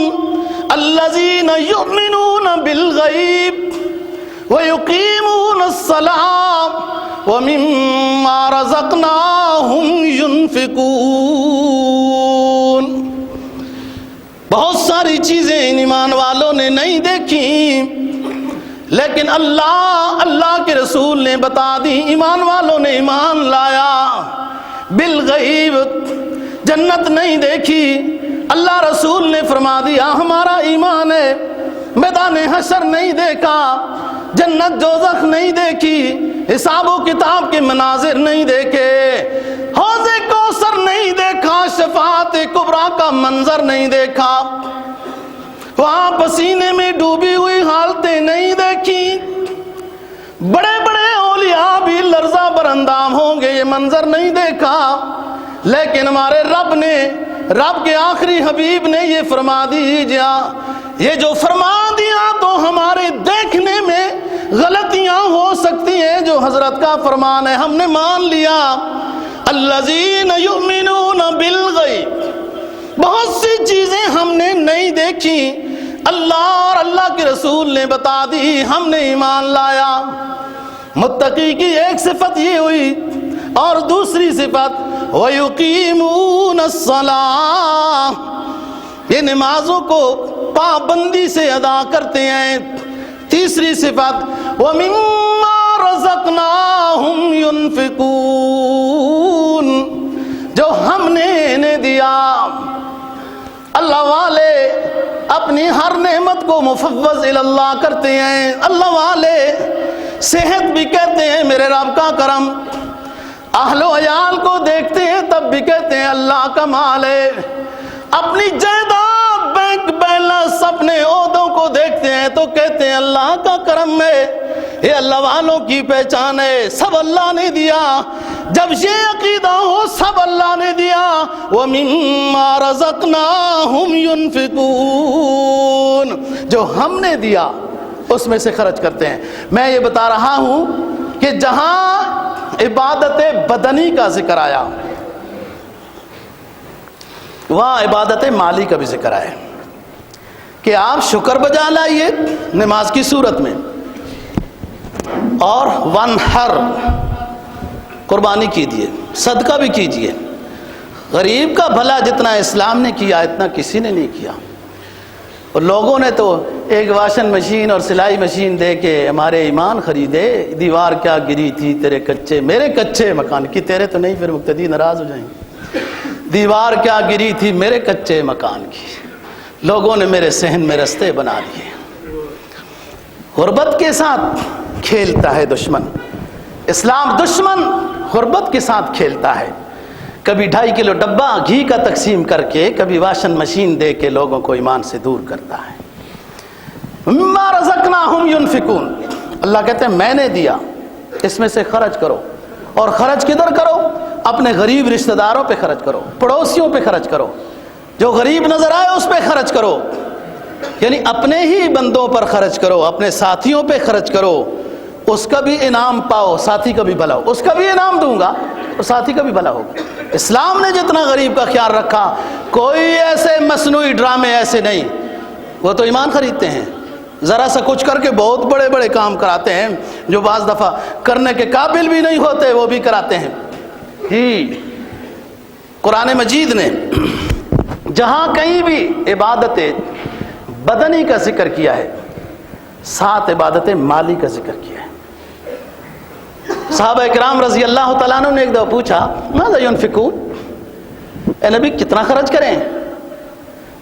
الذین یؤمنون بالغیب ویقیمون الصلاۃ ومما رزقناہم ینفقون۔ بہت ساری چیزیں ان ایمان والوں نے نہیں دیکھی، لیکن اللہ کے رسول نے بتا دی، ایمان والوں نے ایمان لایا۔ بالغیب جنت نہیں دیکھی، اللہ رسول نے فرما دیا ہمارا ایمان ہے۔ میدان حشر نہیں دیکھا، جنت دوزخ نہیں دیکھی، حساب و کتاب کے مناظر نہیں دیکھے، حوض کوثر نہیں دیکھا، شفاعت کبریٰ کا منظر نہیں دیکھا، وہاں پسینے میں ڈوبی ہوئی حالتیں نہیں دیکھی، بڑے بڑے اولیاء بھی لرزہ براندام ہوں گے، یہ منظر نہیں دیکھا، لیکن ہمارے رب کے آخری حبیب نے یہ فرما دیا، یہ جو فرما دیا تو ہمارے دیکھنے میں غلطیاں ہو سکتی ہیں جو حضرت کا فرمان ہے، ہم نے مان لیا الذین یؤمنون بالغیب، بہت سی چیزیں ہم نے نہیں دیکھی، اللہ اور اللہ کے رسول نے بتا دی، ہم نے ایمان لایا۔ متقی کی ایک صفت یہ ہوئی، اور دوسری صفت وَيُقِيمُونَ الصَّلَاةَ، یہ نمازوں کو پابندی سے ادا کرتے ہیں۔ تیسری صفت وَمِمَّا رَزَقْنَاهُمْ يُنْفِقُونَ، جو ہم نے انہیں دیا۔ اللہ والے اپنی ہر نعمت کو مفوض اللہ کرتے ہیں۔ اللہ والے صحت بھی کہتے ہیں میرے رب کا کرم، اہل و عیال کو دیکھتے ہیں تب بھی کہتے ہیں اللہ کا مال ہے، اپنی جائیداد بینک بیلنس اپنے عہدوں کو دیکھتے ہیں تو کہتے ہیں اللہ کا کرم ہے۔ یہ اللہ والوں کی پہچان ہے، سب اللہ نے دیا۔ جب یہ عقیدہ ہو سب اللہ نے دیا، وَمِمَّا رَزَقْنَاهُمْ يُنْفِقُونَ، جو ہم نے دیا اس میں سے خرچ کرتے ہیں۔ میں یہ بتا رہا ہوں کہ جہاں عبادت بدنی کا ذکر آیا وہاں عبادت مالی کا بھی ذکر آیا کہ آپ شکر بجا لائیے نماز کی صورت میں، اور وَانْحَرْ، قربانی کیجیے، صدقہ بھی کیجیے۔ غریب کا بھلا جتنا اسلام نے کیا اتنا کسی نے نہیں کیا۔ اور لوگوں نے تو ایک واشنگ مشین اور سلائی مشین دے کے ہمارے ایمان خریدے۔ دیوار کیا گری تھی تیرے کچے، میرے کچے مکان کی، تیرے تو نہیں، پھر مقتدی ناراض ہو جائیں گے۔ دیوار کیا گری تھی میرے کچے مکان کی، لوگوں نے میرے صحن میں رستے بنا دیے۔ غربت کے ساتھ کھیلتا ہے دشمن، اسلام دشمن غربت کے ساتھ کھیلتا ہے۔ کبھی 2.5 کلو ڈبہ گھی کا تقسیم کر کے، کبھی واشنگ مشین دے کے لوگوں کو ایمان سے دور کرتا ہے۔ مما رزقناہم ينفقون، اللہ کہتے ہیں میں نے دیا، اس میں سے خرچ کرو۔ اور خرچ کدھر کرو؟ اپنے غریب رشتہ داروں پہ خرچ کرو، پڑوسیوں پہ خرچ کرو، جو غریب نظر آئے اس پہ خرچ کرو، یعنی اپنے ہی بندوں پر خرچ کرو، اپنے ساتھیوں پہ خرچ کرو، اس کا بھی انعام پاؤ، ساتھی کا بھی بھلا ہو، اس کا بھی انعام دوں گا اور ساتھی کا بھی بھلا ہوگا۔ اسلام نے جتنا غریب کا خیال رکھا، کوئی ایسے مصنوعی ڈرامے ایسے نہیں، وہ تو ایمان خریدتے ہیں، ذرا سا کچھ کر کے بہت بڑے بڑے کام کراتے ہیں، جو بعض دفعہ کرنے کے قابل بھی نہیں ہوتے وہ بھی کراتے ہیں۔ قرآن مجید نے جہاں کہیں بھی عبادت بدنی کا ذکر کیا ہے، ساتھ عبادت مالی کا ذکر کیا ہے۔ صحابہ اکرام رضی اللہ تعالیٰ عنہ نے ایک دفعہ پوچھا ماذا ينفقون، اے نبی کتنا خرچ کریں؟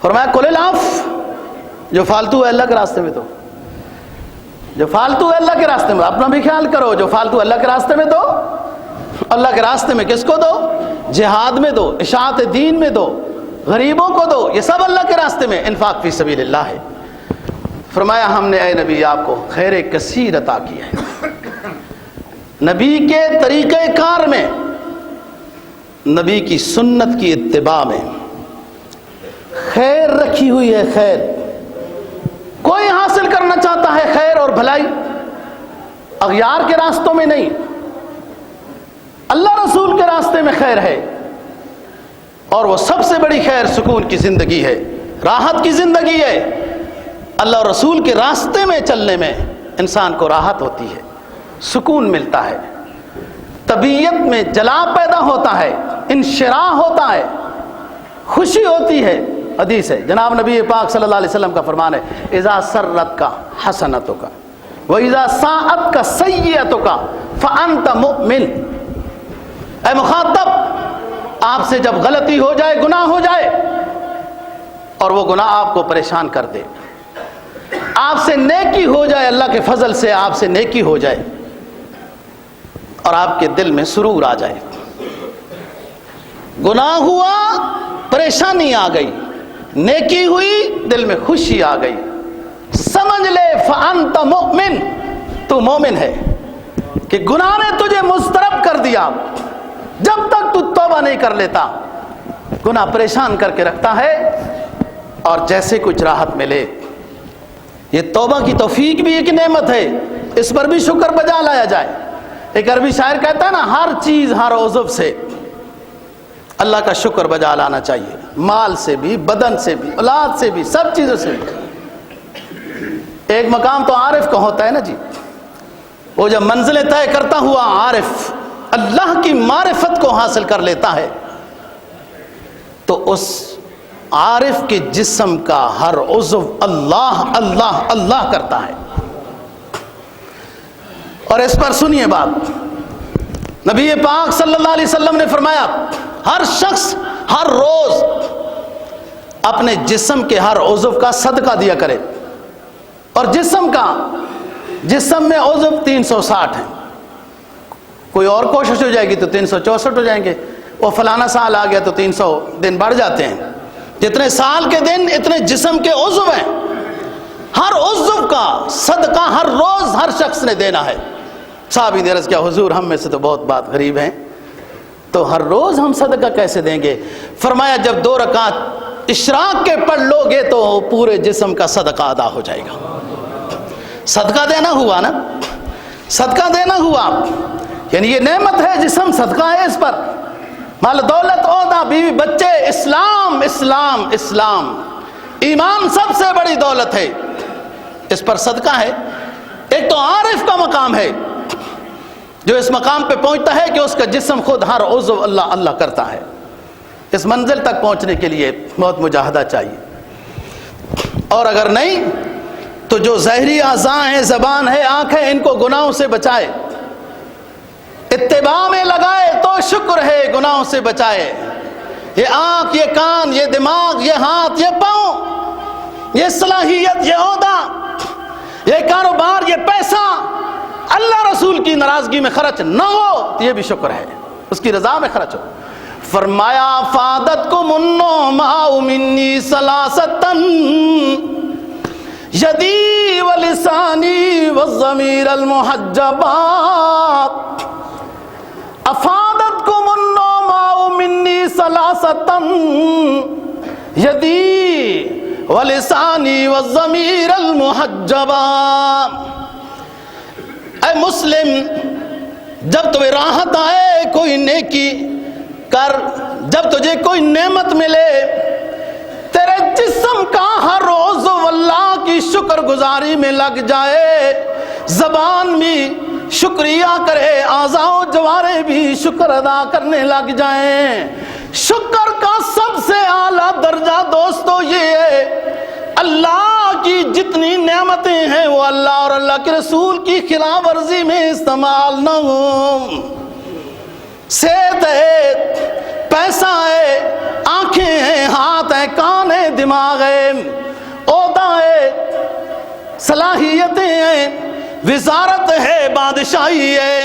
فرمایا کل العف، جو فالتو ہے اللہ کے راستے میں دو، جو فالتو ہے اللہ کے راستے میں، اپنا بھی خیال کرو، جو فالتو اللہ کے راستے میں دو۔ اللہ کے راستے میں کس کو دو؟ جہاد میں دو، اشاعت دین میں دو، غریبوں کو دو، یہ سب اللہ کے راستے میں انفاق فی سبیل اللہ ہے۔ فرمایا ہم نے اے نبی آپ کو خیر کثیر عطا کیا ہے، نبی کے طریقہ کار میں، نبی کی سنت کی اتباع میں خیر رکھی ہوئی ہے۔ خیر کوئی حاصل کرنا چاہتا ہے خیر اور بھلائی اغیار کے راستوں میں نہیں، اللہ رسول کے راستے میں خیر ہے، اور وہ سب سے بڑی خیر سکون کی زندگی ہے، راحت کی زندگی ہے۔ اللہ اور رسول کے راستے میں چلنے میں انسان کو راحت ہوتی ہے، سکون ملتا ہے، طبیعت میں جلا پیدا ہوتا ہے، انشراح ہوتا ہے، خوشی ہوتی ہے۔ حدیث ہے جناب نبی پاک صلی اللہ علیہ وسلم کا فرمان ہے اذا سرت کا حسنتوں کا وَإِذَا سَاءَتْ کا سیئتوں کا فَأَنْتَ مُؤْمِنٌ۔ اے مخاطب، آپ سے جب غلطی ہو جائے، گناہ ہو جائے، اور وہ گناہ آپ کو پریشان کر دے، آپ سے نیکی ہو جائے، اللہ کے فضل سے آپ سے نیکی ہو جائے اور آپ کے دل میں سرور آ جائے، گناہ ہوا پریشانی آ گئی، نیکی ہوئی دل میں خوشی آ گئی، سمجھ لے فَأَنْتَ مُؤْمِن، تو مومن ہے کہ گناہ نے تجھے مضطرب کر دیا، جب تک تو توبہ نہیں کر لیتا گناہ پریشان کر کے رکھتا ہے، اور جیسے کچھ راحت ملے۔ یہ توبہ کی توفیق بھی ایک نعمت ہے، اس پر بھی شکر بجا لایا جائے۔ ایک عربی شاعر کہتا ہے نا، ہر چیز ہر عضو سے اللہ کا شکر بجا لانا چاہیے، مال سے بھی، بدن سے بھی، اولاد سے بھی، سب چیزوں سے بھی۔ ایک مقام تو عارف کا ہوتا ہے نا جی، وہ جب منزلیں طے کرتا ہوا عارف اللہ کی معرفت کو حاصل کر لیتا ہے تو اس عارف کے جسم کا ہر عضو اللہ اللہ اللہ کرتا ہے۔ اور اس پر سنیے بات، نبی پاک صلی اللہ علیہ وسلم نے فرمایا ہر شخص ہر روز اپنے جسم کے ہر عضو کا صدقہ دیا کرے، اور جسم میں عضو 360 ہیں، کوئی اور کوشش ہو جائے گی تو 364 ہو جائیں گے، وہ فلانا سال آ گیا تو 300 دن بڑھ جاتے ہیں، جتنے سال کے دن اتنے جسم کے عضو ہیں، ہر عضو کا صدقہ ہر روز ہر شخص نے دینا ہے۔ صحابی نے عرض کیا حضور ہم میں سے تو بہت بات غریب ہیں، تو ہر روز ہم صدقہ کیسے دیں گے؟ فرمایا جب 2 رکعت اشراق کے پڑھ لو گے تو پورے جسم کا صدقہ ادا ہو جائے گا۔ صدقہ دینا ہوا نا، صدقہ دینا ہوا، یعنی یہ نعمت ہے، جسم صدقہ ہے، اس پر مال دولت عہدہ بیوی بچے اسلام اسلام اسلام ایمان سب سے بڑی دولت ہے، اس پر صدقہ ہے۔ ایک تو عارف کا مقام ہے جو اس مقام پہ پہنچتا ہے کہ اس کا جسم خود ہر عضو اللہ اللہ کرتا ہے۔ اس منزل تک پہنچنے کے لیے بہت مجاہدہ چاہیے، اور اگر نہیں تو جو ظاہری اعضاء ہیں، زبان ہے، آنکھ ہے، ان کو گناہوں سے بچائے، اتباع میں لگائے تو شکر ہے، گناہوں سے بچائے۔ یہ آنکھ، یہ کان، یہ دماغ، یہ ہاتھ، یہ پاؤں، یہ صلاحیت، یہ عہدہ، یہ کاروبار، یہ پیسہ اللہ رسول کی ناراضگی میں خرچ نہ ہو تو یہ بھی شکر ہے، اس کی رضا میں خرچ ہو۔ فرمایا فادتکم النعماء منی ثلاثۃ یدی ولسانی والضمیر المحجبات، افادتکم النعماء منی ثلاثۃ یدی ولسانی والضمیر المحجبات۔ اے مسلم، جب تمہیں راحت آئے کوئی نیکی کر، جب تجھے کوئی نعمت ملے، تیرے جسم کا ہر عضو اللہ کی شکر گزاری میں لگ جائے، زبان بھی شکریہ کرے، اعضاء و جوارے بھی شکر ادا کرنے لگ جائیں۔ شکر کا سب سے اعلیٰ درجہ دوستو یہ ہے اللہ کی جتنی نعمتیں ہیں وہ اللہ اور اللہ کے رسول کی خلاف ورزی میں استعمال نہ ہوں۔ صحت ہے، پیسہ ہے، آنکھیں ہیں، ہاتھ ہیں، کان ہیں، دماغ ہے، عہدہ ہے، صلاحیتیں ہیں، وزارت ہے، بادشاہی ہے،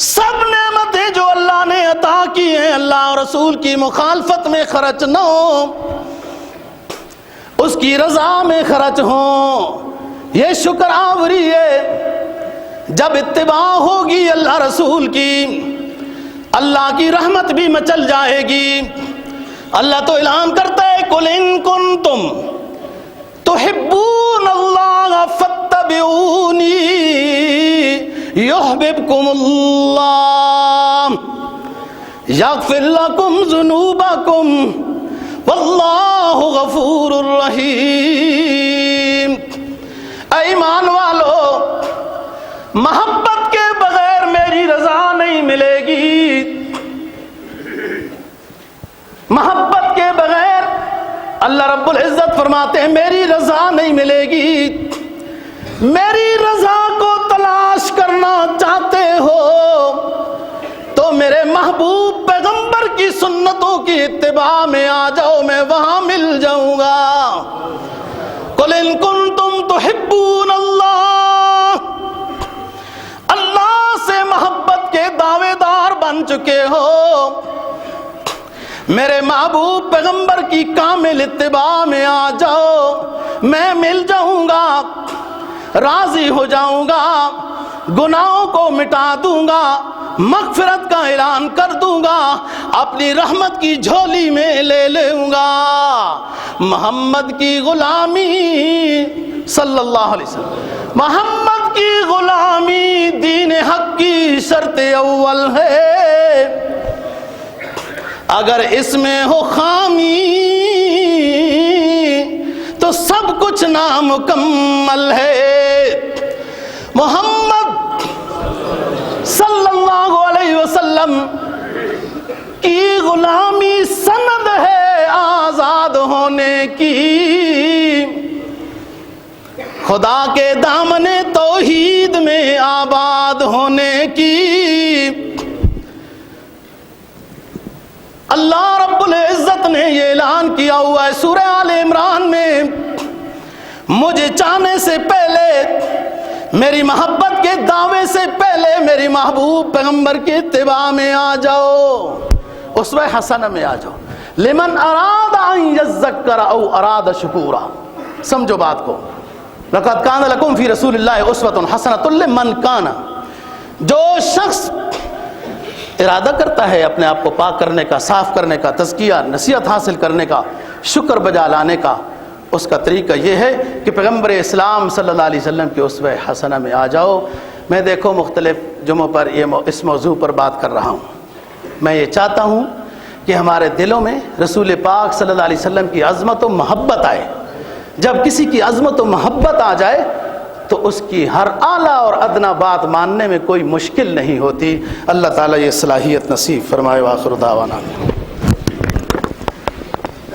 سب نعمتیں جو اللہ نے عطا کی ہیں اللہ اور رسول کی مخالفت میں خرچ نہ ہو، اس کی رضا میں خرچ ہوں، یہ شکر آوری ہے۔ جب اتباع ہوگی اللہ رسول کی، اللہ کی رحمت بھی مچل جائے گی۔ اللہ تو اعلان کرتا ہے قُلْ إِن كُنتُمْ تُحِبُّونَ اللَّهَ فَاتَّبِعُونِي يُحْبِبْكُمُ اللَّهُ يَغْفِرْ لَكُمْ ذُنُوبَكُمْ واللہ غفور الرحیم۔ اے ایمان والو، محبت کے بغیر میری رضا نہیں ملے گی، محبت کے بغیر اللہ رب العزت فرماتے ہیں میری رضا نہیں ملے گی۔ میری رضا کو تلاش کرنا چاہتے ہو تو میرے محبوب پیغمبر کی سنتوں کی اتباع میں آ جاؤ، میں وہاں مل جاؤں گا۔ قُلْ إِن كُنتُمْ تُحِبُّونَ اللَّهَ، اللہ سے محبت کے دعوے دار بن چکے ہو، میرے محبوب پیغمبر کی کامل اتباع میں آ جاؤ، میں مل جاؤں گا، راضی ہو جاؤں گا، گناہوں کو مٹا دوں گا، مغفرت کا اعلان کر دوں گا، اپنی رحمت کی جھولی میں لے لوں گا۔ محمد کی غلامی صلی اللہ علیہ وسلم، محمد کی غلامی دین حق کی شرط اول ہے، اگر اس میں ہو خامی تو سب کچھ نامکمل ہے۔ محمد صلی اللہ علیہ وسلم کی غلامی سند ہے آزاد ہونے کی، خدا کے دامن توحید میں آباد ہونے کی۔ اللہ رب العزت نے یہ اعلان کیا ہوا ہے سورہ آل عمران میں، مجھے چاہنے سے پہلے، میری محبت کے دعوے سے پہلے میری محبوب پیغمبر کے اتباع میں آ جاؤ، اسوہ حسنہ میں آ جاؤ۔ لمن اراد ان یذکر او اراد شکورا، سمجھو بات کو، لقد کان لکم فی رسول اللہ اسوۃ حسنۃ لمن کان، جو شخص ارادہ کرتا ہے اپنے آپ کو پاک کرنے کا، صاف کرنے کا، تزکیہ نصیحت حاصل کرنے کا، شکر بجا لانے کا، اس کا طریقہ یہ ہے کہ پیغمبر اسلام صلی اللہ علیہ وسلم کی اسوہ حسنہ میں آ جاؤ۔ میں دیکھو مختلف جمعوں پر اس موضوع پر بات کر رہا ہوں، میں یہ چاہتا ہوں کہ ہمارے دلوں میں رسول پاک صلی اللہ علیہ وسلم کی عظمت و محبت آئے۔ جب کسی کی عظمت و محبت آ جائے تو اس کی ہر اعلیٰ اور ادنیٰ بات ماننے میں کوئی مشکل نہیں ہوتی۔ اللہ تعالیٰ یہ صلاحیت نصیب فرمائے۔ وآخر دعوانا